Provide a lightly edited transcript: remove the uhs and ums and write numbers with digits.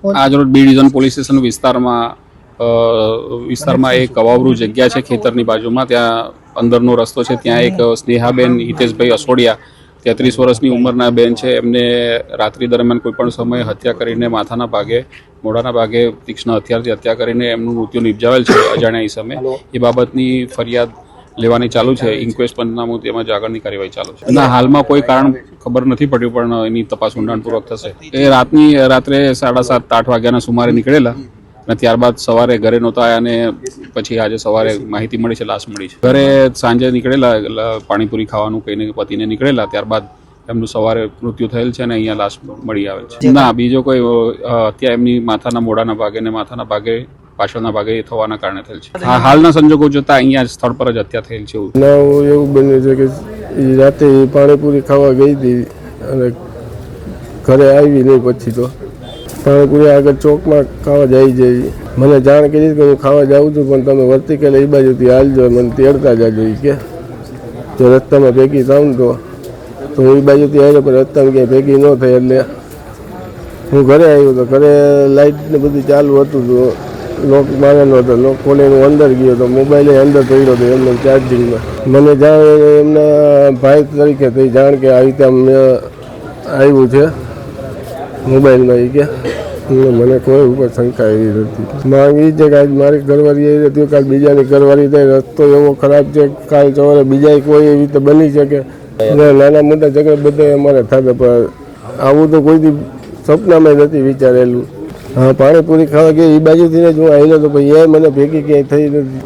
આજરોજ B division police station વિસ્તારમાં એક કવાવરૂ જગ્યા છે ખેતરની બાજુમાં, ત્યાં અંદરનો રસ્તો છે, ત્યાં એક સ્નેહાબેન હિતેશભાઈ અસોડિયા 33 વર્ષની ઉંમરના બેન છે. એમને રાત્રિ દરમિયાન કોઈપણ સમયે હત્યા કરીને માથાના ભાગે, મોઢાના ભાગે તીક્ષ્ણ હથિયારથી હત્યા કરીને એમનું મૃત્યુ નિપજાવેલ છે અજાણ્યા ઇસમે. એ બાબતની ફરિયાદ લેવાની ચાલુ છે. ઇન્ક્વેસ્ટ પંચનામું તેમજ આગળની કાર્યવાહી ચાલુ છે. ના, હાલમાં કોઈ કારણ ખબર નથી પડ્યું, પણ એની તપાસ ઊંડાણપૂર્વક થશે. એ રાત્રે 7:30-8 વાગ્યાના સુમારે નીકળેલા અને ત્યારબાદ સવારે ઘરે નહોતા આવ્યા અને પછી આજે સવારે માહિતી મળી છે, લાશ મળી છે. ઘરે સાંજે નીકળેલા પાણીપુરી ખાવાનું કહીને પતિને નીકળેલા, ત્યારબાદ એમનું સવારે મૃત્યુ થયેલ છે અને અહીંયા લાશ મળી આવે છે. ના, બીજો કોઈ હત્યા એમની માથાના મોઢાના ભાગે અને માથાના ભાગે પાછળના ભાગે થવાના કારણે થયેલ છે. હાલના સંજોગો જોતા અહીંયા સ્થળ પર જ હત્યા થયેલ છે. એવું બન્યું છે કે રાતે પાણીપુરી ખાવા ગઈ હતી અને ઘરે આવી નહીં. પછી તો પાણીપુરી આગળ ચોકમાં ખાવા જાય છે. મને જાણ કરી કે હું ખાવા જાઉં છું, પણ તમે વર્તિકલ એ બાજુથી હાલજો, મને તેડતા જાજો કે જો રસ્તામાં ભેગી થાવ ને તો હું એ બાજુથી આવ્યો, પણ રસ્તામાં ક્યાંય ભેગી ન થઈ. એટલે હું ઘરે આવ્યો તો ઘરે લાઇટ ને બધું ચાલુ હતું, તો લોક મારેલો હતો. લોક ખોલીને હું અંદર ગયો તો મોબાઈલ અંદર પડ્યો હતો એમને ચાર્જિંગમાં. મને જાણ એમના ભાઈ તરીકે થઈ જાણ કે આવી રીતે અમને આવ્યું છે મોબાઈલમાં. એ કે મને કોઈ ઉપર શંકા એવી નથી. માંગ એ છે કે આજ મારી ઘરવાળી એવી હતી, કાલ બીજાની ઘરવાળી થાય. રસ્તો એવો ખરાબ છે, કાલ સવારે બીજા કોઈ એવી રીતે બની શકે. નાના મોટા ઝઘડા બધા અમારે થતા, પણ આવું તો કોઈ સપનામાં નથી વિચારેલું. હા, પાણીપુરી ખાવા ગયા એ બાજુથી જ હું આવેલો તો, ભાઈ એ મને ભેગી ક્યાંય થઈ નથી.